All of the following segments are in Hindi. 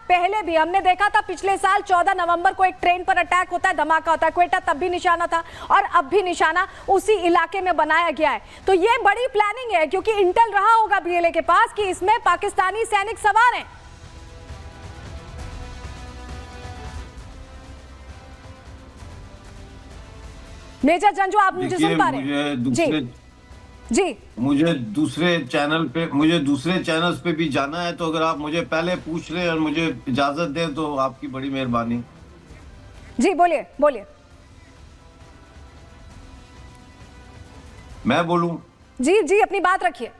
पहले भी हमने देखा था, पिछले साल 14 नवंबर को एक ट्रेन पर अटैक होता है, धमाका होता है, क्वेटा तब भी निशाना था और अब भी निशाना उसी इलाके में बनाया गया है। तो ये बड़ी प्लानिंग है, क्योंकि इंटेल रहा होगा बीएलए के पास कि इसमें पाकिस्तानी सैनिक सवार हैं। मेजर जंजू, आप मुझे सुन पा रहे हैं? जी, मुझे दूसरे चैनल्स पे भी जाना है, तो अगर आप मुझे पहले पूछ लें और मुझे इजाजत दें तो आपकी बड़ी मेहरबानी। जी बोलिए बोलिए। मैं बोलूं? जी जी, अपनी बात रखिए।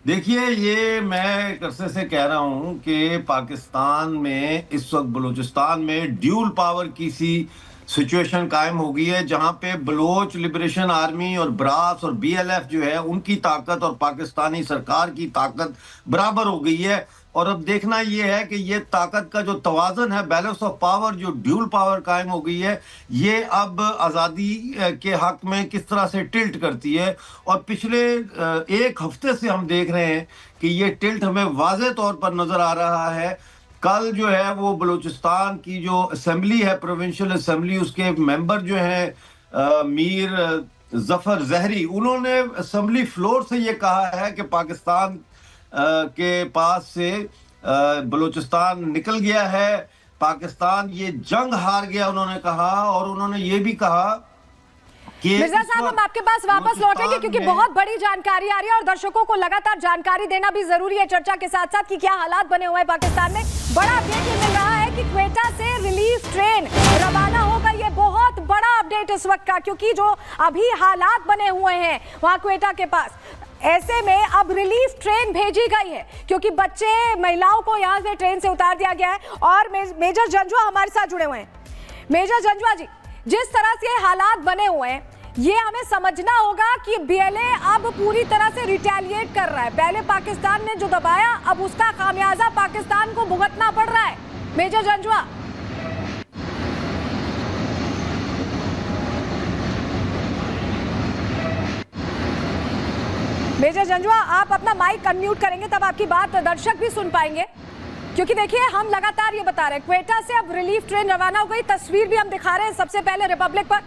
देखिए, ये मैं एक अरसे से कह रहा हूं कि पाकिस्तान में इस वक्त बलूचिस्तान में ड्यूल पावर की सी सिचुएशन कायम हो गई है, जहां पे बलोच लिबरेशन आर्मी और ब्रास और बीएलएफ जो है उनकी ताकत और पाकिस्तानी सरकार की ताकत बराबर हो गई है। और अब देखना ये है कि ये ताकत का जो तवाज़न है, बैलेंस ऑफ पावर, जो ड्यूल पावर कायम हो गई है, ये अब आज़ादी के हक में किस तरह से टिल्ट करती है। और पिछले एक हफ्ते से हम देख रहे हैं कि ये टिल्ट हमें वाज़े तौर पर नज़र आ रहा है। कल जो है वो बलूचिस्तान की जो असेंबली है, प्रोविंशियल असेंबली, उसके मेंबर जो हैं मीर जफर जहरी, उन्होंने असेंबली फ्लोर से ये कहा है कि पाकिस्तान के पास से बलूचिस्तान निकल गया है, पाकिस्तान ये जंग हार गया, उन्होंने कहा। और उन्होंने ये भी कहा कि मिर्जा साहब, हम आपके पास वापस लौटेंगे क्योंकि बहुत बड़ी जानकारी आ रही है और दर्शकों को लगातार जानकारी देना भी जरूरी है चर्चा के साथ साथ कि क्या हालात बने हुए हैं पाकिस्तान में। बड़ा अपडेट ये मिल रहा है कि क्वेटा से रिलीफ ट्रेन रवाना होगा। ये बहुत बड़ा अपडेट इस वक्त का, क्योंकि जो अभी हालात बने हुए हैं वहां क्वेटा के पास, ऐसे में अब रिलीफ ट्रेन भेजी गई है क्योंकि बच्चे महिलाओं को यहां से ट्रेन से उतार दिया गया है। और मेजर जंजुआ हमारे साथ जुड़े हुए हैं। मेजर जंजुआ जी, जिस तरह से हालात बने हुए हैं, ये हमें समझना होगा कि बीएलए अब पूरी तरह से रिटेलिएट कर रहा है। पहले पाकिस्तान ने जो दबाया, अब उसका खामियाजा पाकिस्तान को भुगतना पड़ रहा है। मेजर जंजुआ, मेजर जंजुआ, आप अपना माइक अनम्यूट करेंगे तब आपकी बात दर्शक भी सुन पाएंगे। क्योंकि देखिए, हम लगातार ये बता रहे हैं क्वेटा से अब रिलीफ ट्रेन रवाना हो गई। तस्वीर भी हम दिखा रहे हैं सबसे पहले रिपब्लिक पर।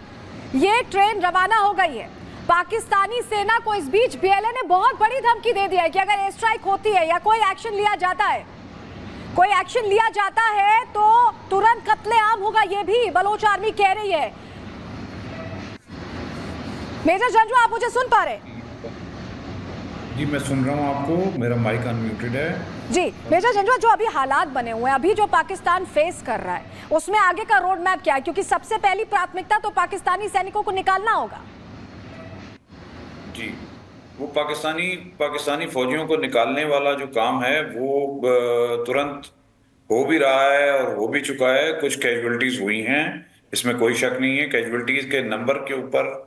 ये ट्रेन रवाना हो गई है। पाकिस्तानी सेना को इस बीच बीएलए ने बहुत बड़ी धमकी दे दिया है कि अगर एयर स्ट्राइक होती है या कोई एक्शन लिया जाता है तो तुरंत कत्लेआम होगा। ये भी बलोच आर्मी कह रही है। मेजर जंजुआ, आप मुझे सुन पा रहे हैं? जी, मैं सुन रहा हूँ आपको, मेरा माइक अनम्यूटेड है। जी मेजर जंजुआ, जो अभी हालात बने हुए हैं, अभी जो पाकिस्तान फेस कर रहा है, उसमें आगे का रोड मैप क्या है? क्योंकि सबसे पहली प्राथमिकता तो पाकिस्तानी सैनिकों को निकालना होगा। जी, वो पाकिस्तानी फौजियों को निकालने वाला जो काम है वो तुरंत हो भी रहा है और हो भी चुका है। कुछ कैजुअलिटीज हुई हैं, इसमें कोई शक नहीं है। कैजुअलिटीज के नंबर के ऊपर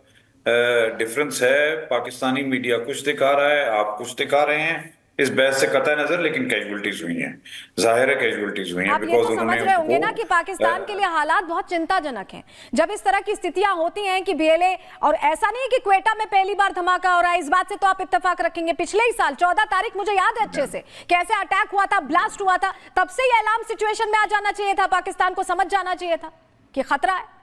डिफरेंस है। पाकिस्तानी मीडिया कुछ दिखा रहा है, आप कुछ दिखा रहे हैं, इस बहस से कतई नजर, लेकिन कैजुअलिटीज हुई हैं, जाहिर है कैजुअलिटीज हुई हैं। आप ये तो समझ रहे होंगे ना कि पाकिस्तान के लिए हालात बहुत चिंताजनक हैं जब इस तरह की स्थितियां होती हैं कि बीएलए, और ऐसा नहीं है कि क्वेटा में पहली बार धमाका हो रहा है, इस बात से तो आप इत्तेफाक रखेंगे। पिछले ही साल 14 तारीख, मुझे याद है अच्छे से, कैसे अटैक हुआ था, ब्लास्ट हुआ था। तब से ही अलार्म सिचुएशन में आ जाना चाहिए था, पाकिस्तान को समझ जाना चाहिए था कि खतरा है।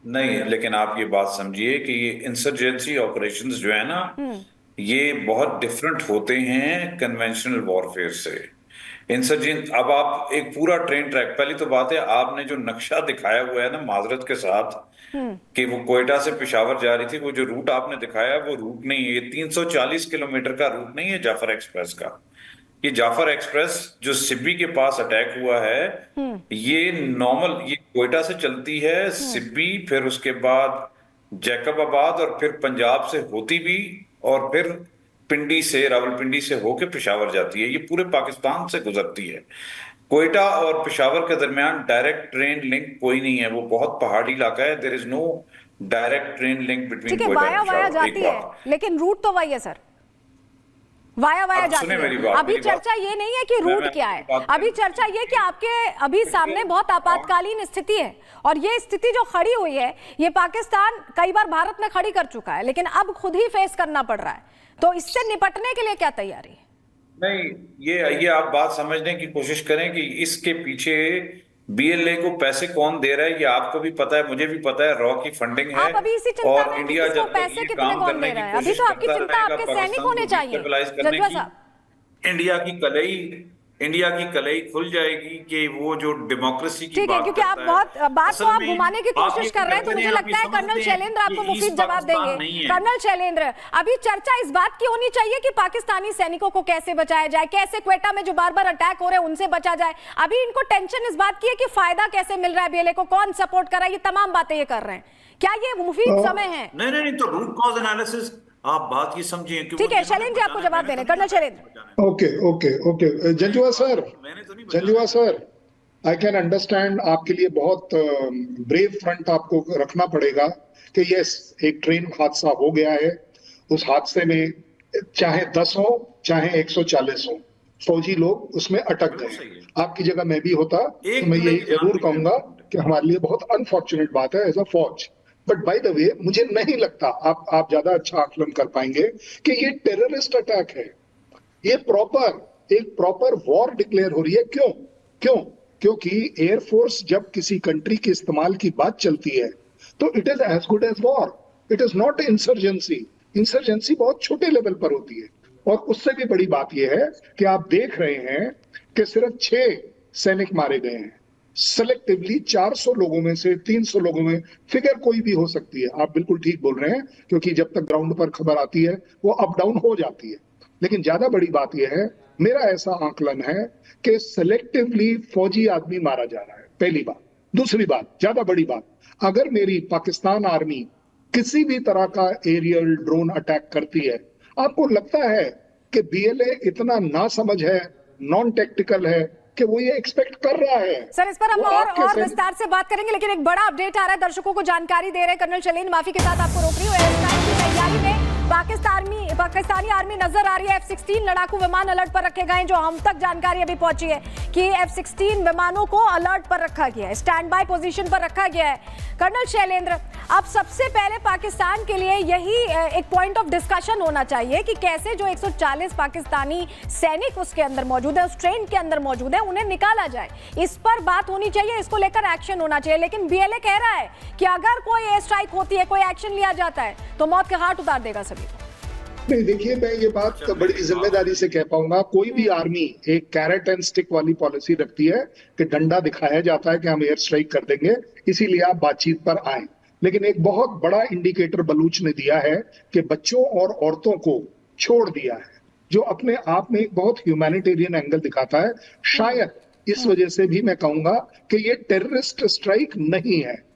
नहीं, लेकिन आप ये बात समझिए कि ये इंसर्जेंसी ऑपरेशंस जो है ना, ये बहुत डिफरेंट होते हैं कन्वेंशनल वॉरफेयर से। इंसर्जेंट, अब आप एक पूरा ट्रेन ट्रैक, पहली तो बात है, आपने जो नक्शा दिखाया हुआ है ना, माजरत के साथ, कि वो क्वेटा से पेशावर जा रही थी, वो जो रूट आपने दिखाया वो रूट नहीं है। ये 340 किलोमीटर का रूट नहीं है जाफर एक्सप्रेस का। ये जाफर एक्सप्रेस जो सिब्बी के पास अटैक हुआ है, ये नॉर्मल, ये क्वेटा से चलती है सिब्बी, फिर उसके बाद जैकबाबाद और फिर पंजाब से होती भी, और फिर पिंडी से, रावलपिंडी से होके पेशावर जाती है। ये पूरे पाकिस्तान से गुजरती है। क्वेटा और पेशावर के दरमियान डायरेक्ट ट्रेन लिंक कोई नहीं है, वो बहुत पहाड़ी इलाका है। There is no direct train link between Quetta via via जाती है, लेकिन रूट तो वही है सर, वाया वाया जाती है। अभी चर्चा ये नहीं है कि रूट क्या है, अभी चर्चा ये कि आपके अभी सामने बहुत आपातकालीन स्थिति है, और ये स्थिति जो खड़ी हुई है, ये पाकिस्तान कई बार भारत में खड़ी कर चुका है, लेकिन अब खुद ही फेस करना पड़ रहा है। तो इससे निपटने के लिए क्या तैयारी है? नहीं, ये आप बात समझने की कोशिश करें कि इसके पीछे बीएलए को पैसे कौन दे रहा है, ये आपको भी पता है, मुझे भी पता है। रॉ की फंडिंग है। आप अभी इसी चिंता में और हैं कि इंडिया किसको जब तक पैसे ये कितने काम कौन करने दे रहा की है, अभी कोशिश तो आपकी करता चिंता रहेगा आपके सैनिक पाकिस्तान को होने चाहिए डिस्टेबलाइज करने जंजुआ की, साहब। इंडिया की कलई खुल जाएगी कि वो जो डेमोक्रेसी की ठीक है, बात क्योंकि आप करता है। बहुत बात तो असल आप में घुमाने की आप ये कोशिश कर रहे हैं, तो करते मुझे हैं, आप ये लगता है कर्नल समझते हैं शैलेंद्र आपको कि मुफीद ईस्ट जवाब पाकिस्तान देंगे। नहीं है। कर्नल शैलेंद्र, अभी चर्चा इस बात की होनी चाहिए कि पाकिस्तानी सैनिकों को कैसे बचाया जाए, कैसे क्वेटा में जो बार बार अटैक हो रहे हैं उनसे बचा जाए। अभी इनको टेंशन इस बात की है कि फायदा कैसे मिल रहा है, बीएलए को कौन सपोर्ट कर रहा है, ये तमाम बातें ये कर रहे हैं। क्या ये मुफीद समय है? नहीं, तो रूट कॉज एनालिसिस आप बात ये समझिए कि ठीक है, शैलेंद्र जी आपको जवाब देने, colonel Shailendra. Okay okay okay Janjua sir, मैंने तो नहीं Janjua sir, I can understand आपके लिए बहुत ब्रेव फ्रंट आपको रखना पड़ेगा कि यस, एक ट्रेन हादसा हो गया है। उस हादसे में चाहे 10 हो चाहे 140 हो, फौजी लोग उसमें अटक गए। आपकी जगह मैं भी होता तो मैं यही जरूर कहूंगा कि हमारे लिए बहुत अनफॉर्चुनेट बात है एज अ फौज। बट बाय द वे, मुझे नहीं लगता, आप ज्यादा अच्छा आकलन कर पाएंगे कि ये टेररिस्ट अटैक है। ये एक प्रॉपर वॉर डिक्लेयर हो रही है। क्यों क्यों क्योंकि एयरफोर्स जब किसी कंट्री के इस्तेमाल की बात चलती है तो it is as good as war, it is not insurgency. Insurgency बहुत छोटे लेवल पर होती है। और उससे भी बड़ी बात यह है कि आप देख रहे हैं कि सिर्फ 6 सैनिक मारे गए हैं सेलेक्टिवली। 400 लोगों में से 300 लोगों में, फिगर कोई भी हो सकती है, आप बिल्कुल ठीक बोल रहे हैं, क्योंकि जब तक ग्राउंड पर खबर आती है वो अप डाउन हो जाती है। लेकिन ज्यादा बड़ी बात यह है, मेरा ऐसा आकलन है कि सेलेक्टिवली फौजी आदमी मारा जा रहा है, पहली बात। दूसरी बात, ज्यादा बड़ी बात, अगर मेरी पाकिस्तान आर्मी किसी भी तरह का एरियल ड्रोन अटैक करती है, आपको लगता है कि बीएलए इतना नासमझ है, नॉन टेक्टिकल है कि वो ये एक्सपेक्ट कर रहा है? सर, इस पर हम वो और आपके विस्तार से बात करेंगे, लेकिन एक बड़ा अपडेट आ रहा है, दर्शकों को जानकारी दे रहे हैं कर्नल शैलेंद्र। माफी के साथ आपको रोक रही हूँ। एयर स्ट्राइक की तैयारी में पाकिस्तानी आर्मी नजर आ रही है। F-16 लड़ाकू विमान अलर्ट पर रखे गए हैं। जो हम तक जानकारी अभी पहुंची है कि F-16 विमानों को अलर्ट पर रखा गया है, स्टैंड बाय पोजीशन पर रखा गया है। कर्नल शैलेंद्र, अब सबसे पहले पाकिस्तान के लिए यही एक पॉइंट ऑफ डिस्कशन होना चाहिए कि कैसे जो 140 पाकिस्तानी सैनिक उसके अंदर मौजूद है, उस ट्रेन के अंदर मौजूद है, उन्हें निकाला जाए। इस पर बात होनी चाहिए, इसको लेकर एक्शन होना चाहिए। लेकिन बीएलए कह रहा है कि अगर कोई एयर स्ट्राइक होती है, कोई एक्शन लिया जाता है, तो मौत के घाट उतार देगा सभी को। नहीं, देखिए, मैं ये बात बड़ी जिम्मेदारी से कह पाऊंगा। कोई भी आर्मी एक कैरेट एंड स्टिक वाली पॉलिसी रखती है कि डंडा दिखाया जाता है कि हम एयर स्ट्राइक कर देंगे, इसीलिए आप बातचीत पर आए। लेकिन एक बहुत बड़ा इंडिकेटर बलूच ने दिया है कि बच्चों और औरतों को छोड़ दिया है, जो अपने आप में एक बहुत ह्यूमैनिटेरियन एंगल दिखाता है। शायद इस वजह से भी मैं कहूंगा कि ये टेररिस्ट स्ट्राइक नहीं है,